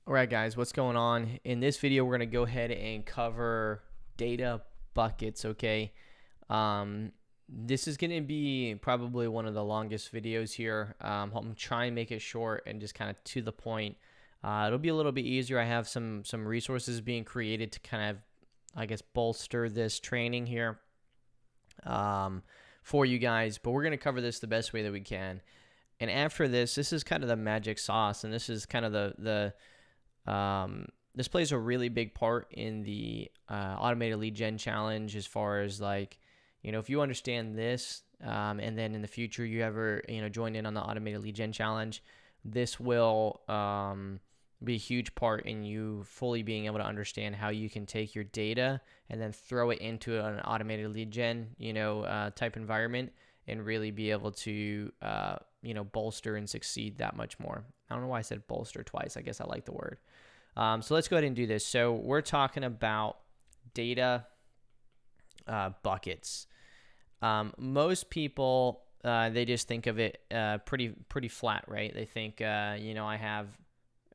All right, guys, what's going on? In this video, we're going to go ahead and cover data buckets, okay? This is going to be probably one of the longest videos here. I'm trying to make it short and just kind of to the point. It'll be a little bit easier. I have some resources being created to kind of, I guess, bolster this training here for you guys, but we're going to cover this the best way that we can. And after this is kind of the magic sauce, and this is kind of this plays a really big part in the automated lead gen challenge, as far as, like, if you understand this, and then in the future you ever join in on the automated lead gen challenge, this will be a huge part in you fully being able to understand how you can take your data and then throw it into an automated lead gen type environment, and really be able to bolster and succeed that much more. I don't know why I said bolster twice. I guess I like the word. So let's go ahead and do this. So we're talking about data buckets. Most people, they just think of it pretty flat, right? They think, I have,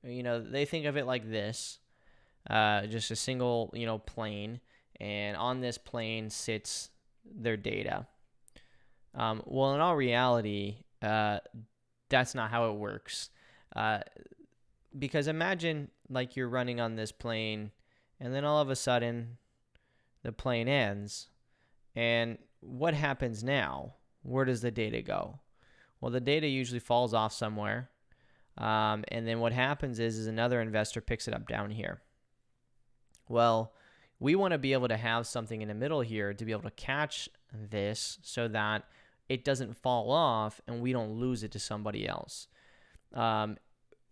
they think of it like this, just a single, plane, and on this plane sits their data. Well, in all reality, that's not how it works. Because imagine, like, you're running on this plane, and then all of a sudden the plane ends. And what happens now? Where does the data go? Well, the data usually falls off somewhere. And then what happens is another investor picks it up down here. Well, we want to be able to have something in the middle here to be able to catch this so that it doesn't fall off and we don't lose it to somebody else.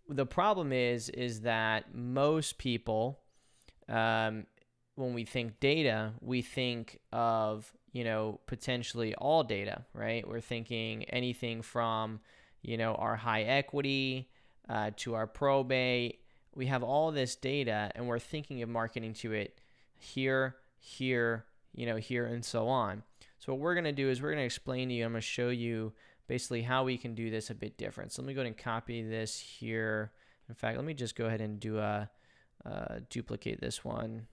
The problem is that most people, when we think data, we think of, potentially all data, right? We're thinking anything from, our high equity to our probate. We have all this data, and we're thinking of marketing to it here, here, here, and so on. So what we're going to do is we're going to explain to you, I'm going to show you basically how we can do this a bit different. So let me go ahead and copy this here. In fact, let me just go ahead and do duplicate this one.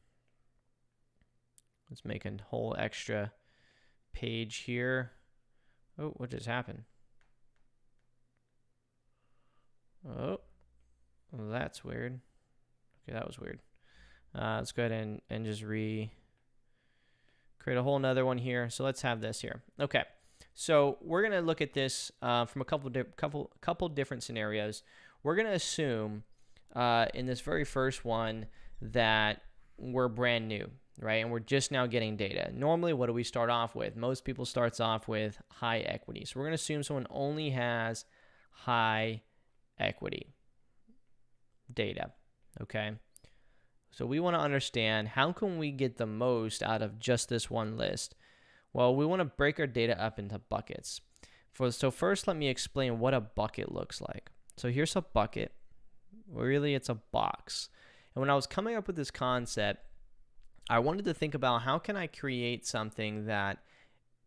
Let's make a whole extra page here. Oh, what just happened? Oh, well, that's weird. Okay, that was weird. Let's go ahead and just create a whole nother one here. So let's have this here. Okay, so we're gonna look at this from a couple different scenarios. We're gonna assume in this very first one that we're brand new, right? And we're just now getting data. Normally, what do we start off with? Most people starts off with high equity. So we're gonna assume someone only has high equity data, okay? So we want to understand, how can we get the most out of just this one list? Well, we want to break our data up into buckets. So first, let me explain what a bucket looks like. So here's a bucket. Really, it's a box. And when I was coming up with this concept, I wanted to think about, how can I create something that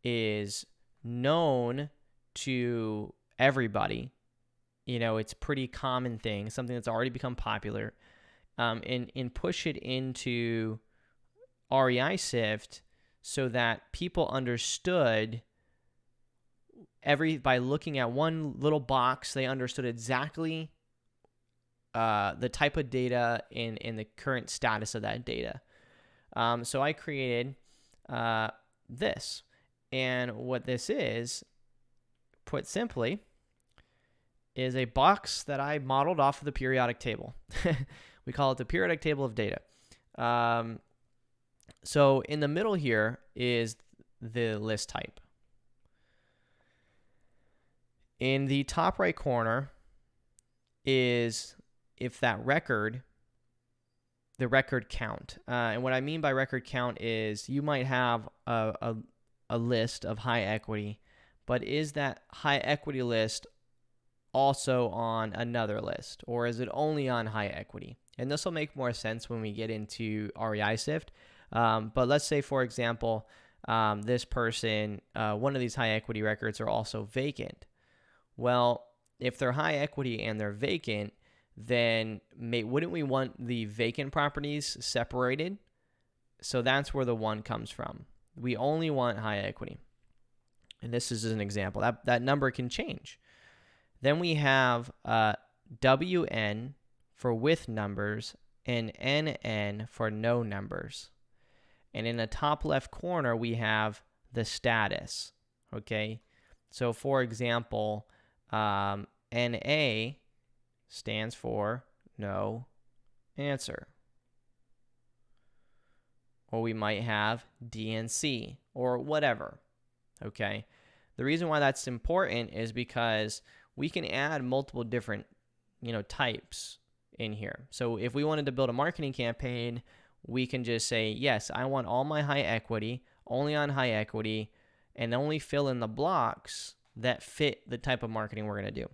is known to everybody? It's a pretty common thing, something that's already become popular. And push it into REI Sift so that people understood by looking at one little box, they understood exactly the type of data and the current status of that data. So I created this. And what this is, put simply, is a box that I modeled off of the periodic table. We call it the periodic table of data. So in the middle here is the list type. In the top right corner is if that record, the record count. And what I mean by record count is, you might have a list of high equity, but is that high equity list also on another list, or is it only on high equity? And this will make more sense when we get into REI Sift. But let's say, for example, this person, one of these high equity records are also vacant. Well, if they're high equity and they're vacant, then wouldn't we want the vacant properties separated? So that's where the 1 comes from. We only want high equity. And this is an example. That number can change. Then we have WN for with numbers and NN for no numbers. And in the top left corner, we have the status, okay? So for example, NA stands for no answer. Or we might have DNC or whatever, okay? The reason why that's important is because we can add multiple different, types in here. So if we wanted to build a marketing campaign, we can just say, yes, I want all my high equity, only on high equity, and only fill in the blocks that fit the type of marketing we're going to do.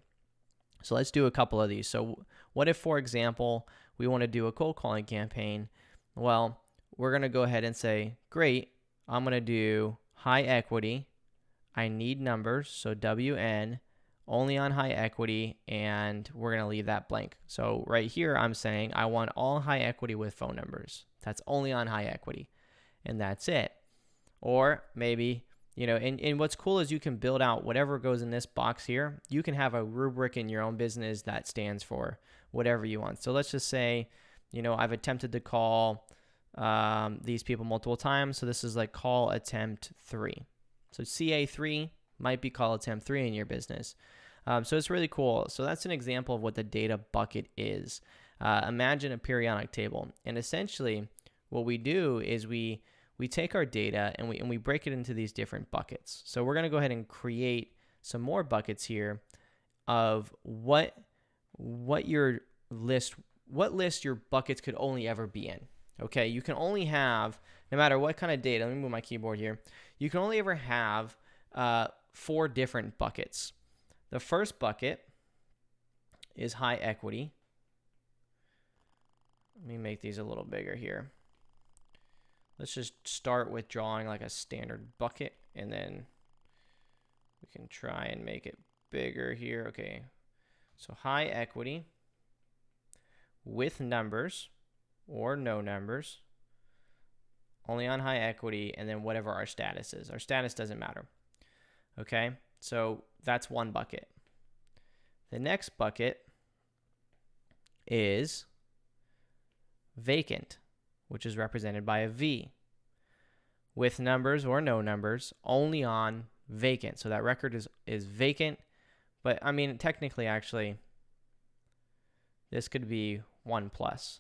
So let's do a couple of these. So what if, for example, we want to do a cold calling campaign? Well, we're going to go ahead and say, great, I'm going to do high equity. I need numbers, so WN, only on high equity, and we're going to leave that blank. So right here, I'm saying I want all high equity with phone numbers. That's only on high equity, and that's it. Or maybe, and what's cool is you can build out whatever goes in this box here. You can have a rubric in your own business that stands for whatever you want. So let's just say, I've attempted to call these people multiple times. So this is like call attempt 3. So CA3 might be call attempt 3 in your business. So it's really cool. So that's an example of what the data bucket is. Imagine a periodic table. And essentially what we do is we take our data and we break it into these different buckets. So we're going to go ahead and create some more buckets here of what list your buckets could only ever be in. Okay, you can only have, no matter what kind of data, let me move my keyboard here. You can only ever have 4 different buckets. The first bucket is high equity. Let me make these a little bigger here. Let's just start with drawing like a standard bucket, and then we can try and make it bigger here. Okay, so high equity with numbers or no numbers, only on high equity, and then whatever our status is. Our status doesn't matter. Okay, so that's one bucket. The next bucket is vacant, which is represented by a V, with numbers or no numbers, only on vacant. So that record is vacant, but I mean, technically, actually, this could be 1+.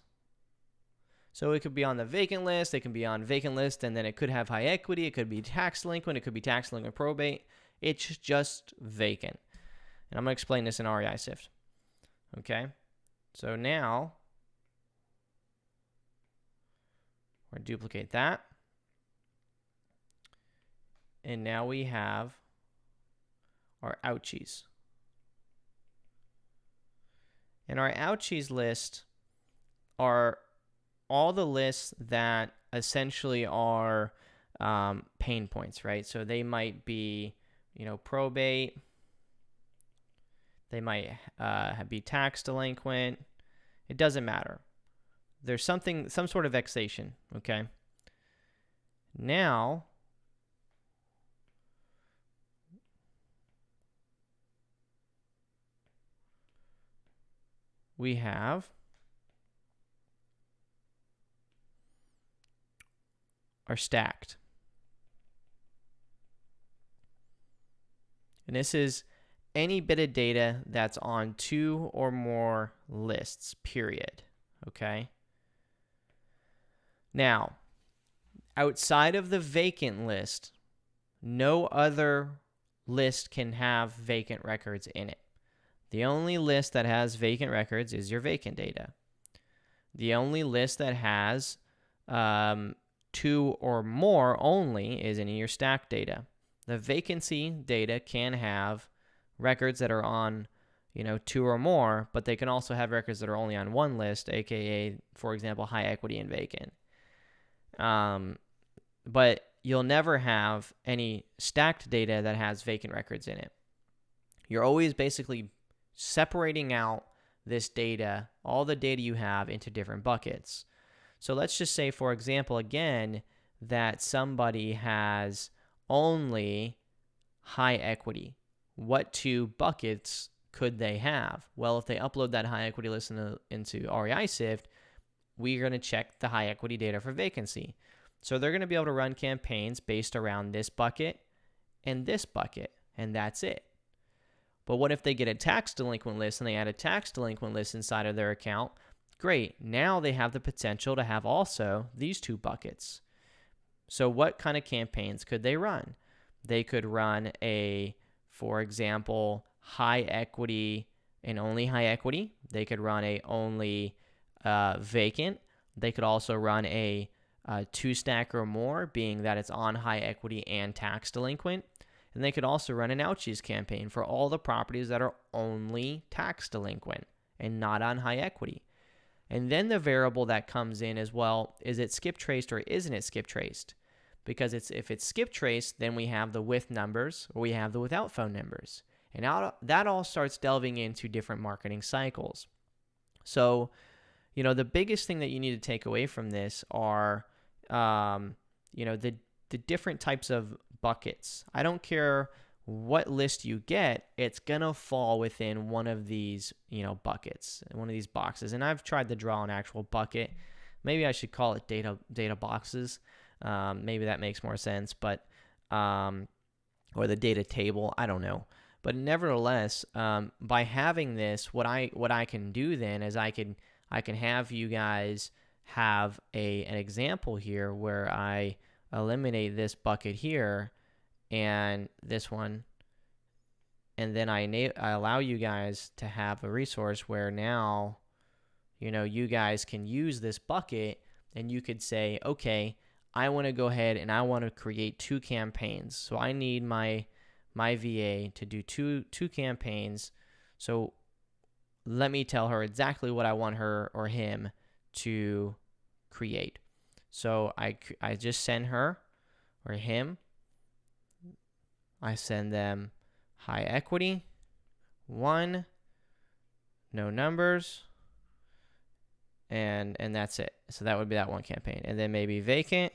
So it could be on the vacant list, it can be on vacant list, and then it could have high equity, it could be tax delinquent, it could be tax delinquent probate. It's just vacant. And I'm going to explain this in REI Sift. Okay, so now we're going to duplicate that. And now we have our ouchies. And our ouchies list are all the lists that essentially are pain points, right? So they might be, probate. They might be tax delinquent. It doesn't matter. There's some sort of vexation, okay? Now, we have are stacked. And this is any bit of data that's on 2 or more lists, period. Okay? Now, outside of the vacant list, no other list can have vacant records in it. The only list that has vacant records is your vacant data. The only list that has 2 or more only is in your stack data. The vacancy data can have records that are on, 2 or more, but they can also have records that are only on one list, aka, for example, high equity and vacant. But you'll never have any stacked data that has vacant records in it. You're always basically separating out this data, all the data you have, into different buckets. So let's just say, for example, again, that somebody has only high equity. What two buckets could they have? Well, if they upload that high equity list into REI Sift, we're going to check the high equity data for vacancy. So they're going to be able to run campaigns based around this bucket and this bucket, and that's it. But what if they get a tax delinquent list and they add a tax delinquent list inside of their account? Great. Now they have the potential to have also these two buckets. So what kind of campaigns could they run? They could run for example, high equity and only high equity. They could run a only vacant. They could also run a two-stack or more, being that it's on high equity and tax delinquent. And they could also run an ouchies campaign for all the properties that are only tax delinquent and not on high equity. And then the variable that comes in as well, is it skip traced or isn't it skip traced? Because if it's skip traced, then we have the with numbers or we have the without phone numbers. And now that all starts delving into different marketing cycles. So, the biggest thing that you need to take away from this are, the different types of buckets. I don't care what list you get, it's going to fall within one of these, buckets, one of these boxes. And I've tried to draw an actual bucket. Maybe I should call it data boxes. Maybe that makes more sense, but, or the data table, I don't know. But nevertheless, by having this, what I can do then is I can have you guys have an example here where I eliminate this bucket here and this one, and then I allow you guys to have a resource where now, you guys can use this bucket and you could say, okay, I want to go ahead and I want to create two campaigns. So I need my VA to do two campaigns. So let me tell her exactly what I want her or him to create. So I just send her or him, I send them high equity, 1, no numbers, and that's it. So that would be that one campaign. And then maybe vacant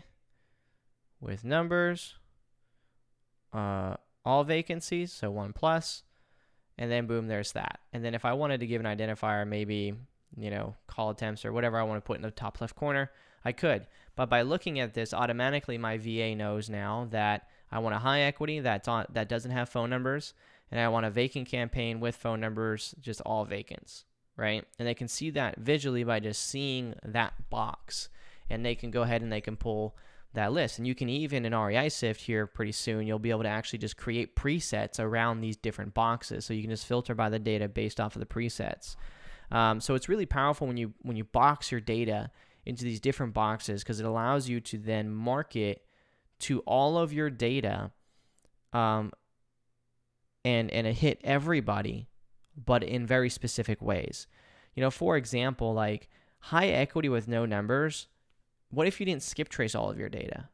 with numbers, all vacancies, so 1+, and then boom, there's that. And then if I wanted to give an identifier, maybe, call attempts or whatever I want to put in the top left corner, I could. But by looking at this, automatically my VA knows now that I want a high equity that doesn't have phone numbers, and I want a vacant campaign with phone numbers, just all vacants, right? And they can see that visually by just seeing that box, and they can go ahead and they can pull that list. And you can even in REI Sift here pretty soon, you'll be able to actually just create presets around these different boxes. So you can just filter by the data based off of the presets. So it's really powerful when you box your data into these different boxes, because it allows you to then market to all of your data and hit everybody, but in very specific ways. For example, like high equity with no numbers. What if you didn't skip trace all of your data?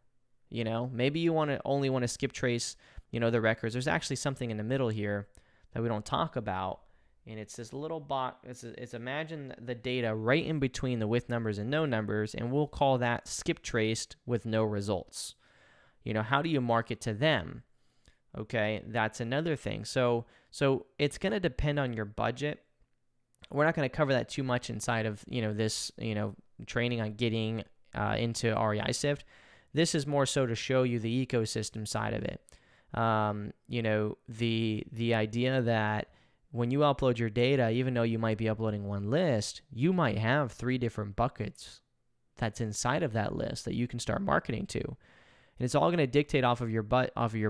Maybe you only want to skip trace, the records. There's actually something in the middle here that we don't talk about. And it's this little box. It's imagine the data right in between the with numbers and no numbers, and we'll call that skip traced with no results. How do you market to them? Okay, that's another thing. So it's going to depend on your budget. We're not going to cover that too much inside of this training on getting into REI Sift. This is more so to show you the ecosystem side of it. The idea that when you upload your data, even though you might be uploading one list, you might have 3 different buckets that's inside of that list that you can start marketing to. And it's all going to dictate off of your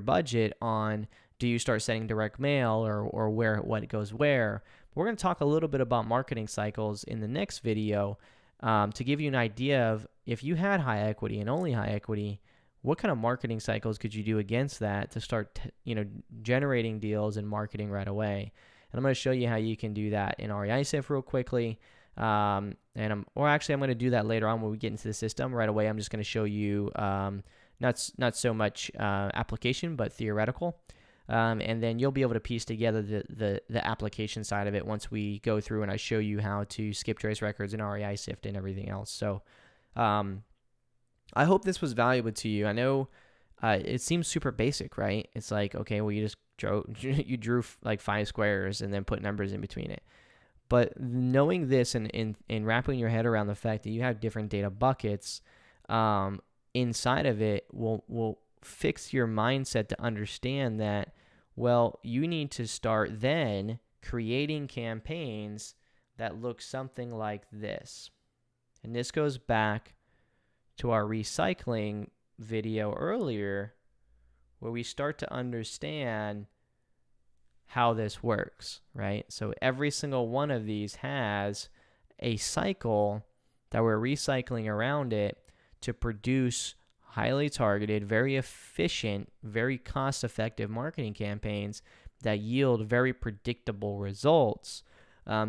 budget on, do you start sending direct mail or what goes where. We're going to talk a little bit about marketing cycles in the next video to give you an idea of, if you had high equity and only high equity, what kind of marketing cycles could you do against that to start generating deals and marketing right away. And I'm going to show you how you can do that in REI Sift real quickly. I'm going to do that later on when we get into the system. Right away, I'm just going to show you not so much application, but theoretical. And then you'll be able to piece together the application side of it once we go through and I show you how to skip trace records and REI sift and everything else. So I hope this was valuable to you. I know it seems super basic, right? It's like, okay, well, you just drew like 5 squares and then put numbers in between it. But knowing this and wrapping your head around the fact that you have different data buckets inside of it will fix your mindset to understand that, well, you need to start then creating campaigns that look something like this. And this goes back to our recycling video earlier, where we start to understand how this works, right? So every single one of these has a cycle that we're recycling around it to produce highly targeted, very efficient, very cost-effective marketing campaigns that yield very predictable results,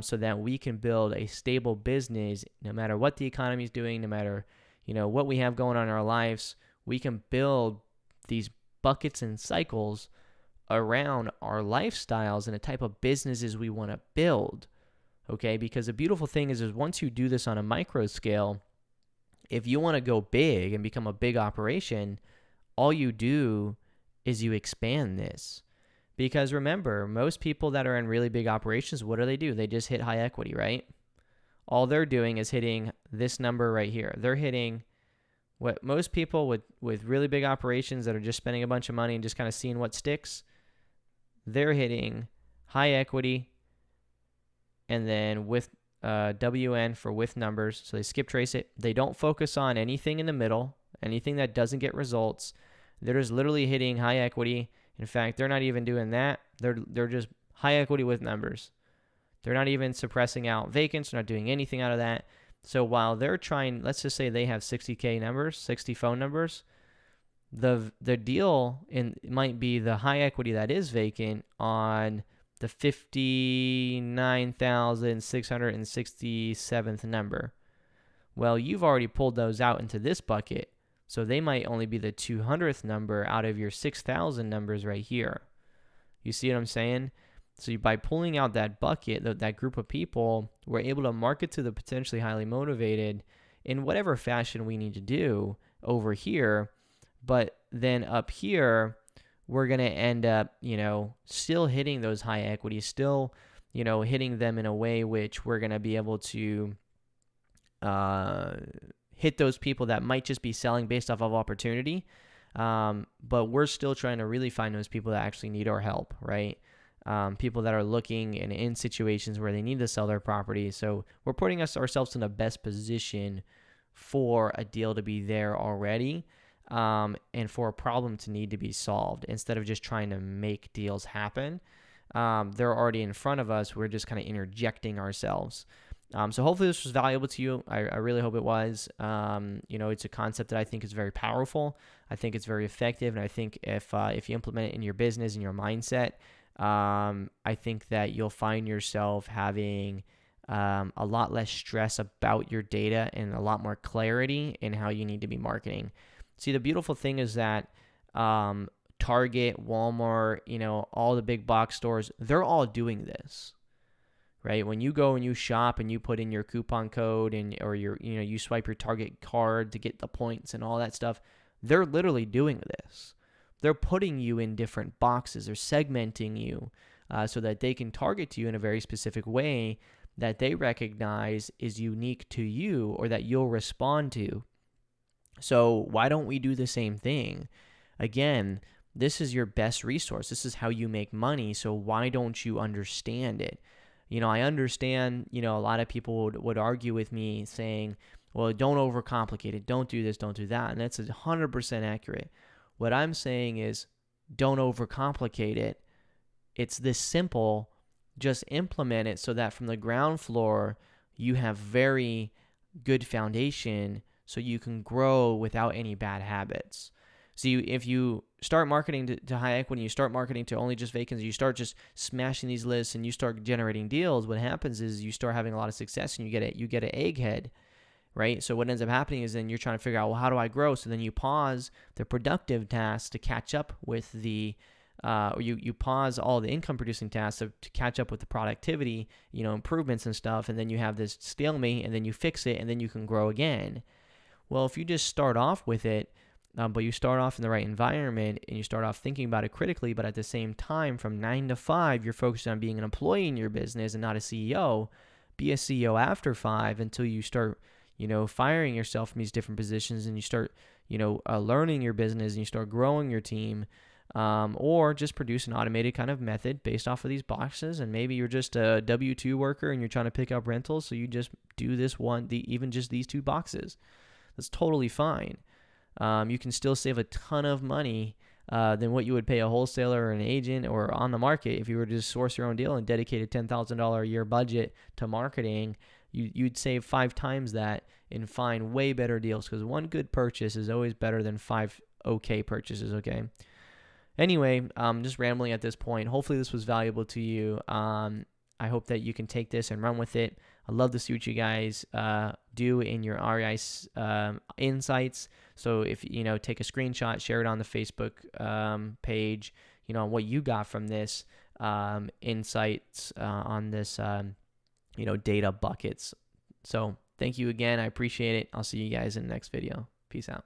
so that we can build a stable business no matter what the economy is doing, no matter what we have going on in our lives. We can build these buckets and cycles around our lifestyles and the type of businesses we want to build. Okay, because the beautiful thing is once you do this on a micro scale, if you want to go big and become a big operation, all you do is you expand this. Because remember, most people that are in really big operations, what do? They just hit high equity, right? All they're doing is hitting this number right here. They're hitting what most people with really big operations that are just spending a bunch of money and just kind of seeing what sticks, they're hitting high equity and then with WN for with numbers. So they skip trace it. They don't focus on anything in the middle, anything that doesn't get results. They're just literally hitting high equity. In fact, they're not even doing that. They're just high equity with numbers. They're not even suppressing out vacants. They're not doing anything out of that. So while they're trying, let's just say they have 60K numbers, 60 phone numbers, the deal might be the high equity that is vacant on the 59,667th number. Well, you've already pulled those out into this bucket, so they might only be the 200th number out of your 6,000 numbers right here. You see what I'm saying? So by pulling out that bucket, that group of people, we're able to market to the potentially highly motivated in whatever fashion we need to do over here. But then up here, we're going to end up, still hitting those high equities, still, hitting them in a way which we're going to be able to hit those people that might just be selling based off of opportunity. But we're still trying to really find those people that actually need our help, right? People that are looking and in situations where they need to sell their property. So we're putting ourselves in the best position for a deal to be there already, and for a problem to need to be solved instead of just trying to make deals happen. They're already in front of us. We're just kind of interjecting ourselves. So hopefully this was valuable to you. I really hope it was. It's a concept that I think is very powerful. I think it's very effective. And I think if you implement it in your business and your mindset, I think that you'll find yourself having a lot less stress about your data and a lot more clarity in how you need to be marketing. See, the beautiful thing is that Target, Walmart, all the big box stores, they're all doing this, right? When you go and you shop and you put in your coupon code or you swipe your Target card to get the points and all that stuff, they're literally doing this. They're putting you in different boxes. They're segmenting you so that they can target you in a very specific way that they recognize is unique to you or that you'll respond to. So why don't we do the same thing? Again, this is your best resource. This is how you make money. So why don't you understand it? I understand, a lot of people would argue with me saying, well, don't overcomplicate it. Don't do this, don't do that. And that's 100% accurate. What I'm saying is don't overcomplicate it. It's this simple. Just implement it so that from the ground floor, you have very good foundation so you can grow without any bad habits. So if you start marketing to high equity, you start marketing to only just vacants, you start just smashing these lists and you start generating deals, what happens is you start having a lot of success and you get an egghead, right? So what ends up happening is then you're trying to figure out, well, how do I grow? So then you pause the productive tasks to catch up with the or you pause all the income producing tasks to catch up with the productivity, improvements and stuff, and then you have this stalemate, and then you fix it, and then you can grow again. Well, if you just start off with it, but you start off in the right environment and you start off thinking about it critically, but at the same time, from 9 to 5, you're focused on being an employee in your business and not a CEO. Be a CEO after 5 until you start, firing yourself from these different positions, and you start, learning your business, and you start growing your team. Or just produce an automated kind of method based off of these boxes. And maybe you're just a W-2 worker and you're trying to pick up rentals, so you just do this one, even just these 2 boxes. That's totally fine. You can still save a ton of money than what you would pay a wholesaler or an agent or on the market if you were to just source your own deal and dedicate a $10,000 a year budget to marketing. You'd save 5 times that and find way better deals, because one good purchase is always better than 5 okay purchases, okay? Anyway, I'm just rambling at this point. Hopefully this was valuable to you. I hope that you can take this and run with it. I'd love to see what you guys do in your REI insights. So if, take a screenshot, share it on the Facebook page, what you got from this insights on this, data buckets. So thank you again. I appreciate it. I'll see you guys in the next video. Peace out.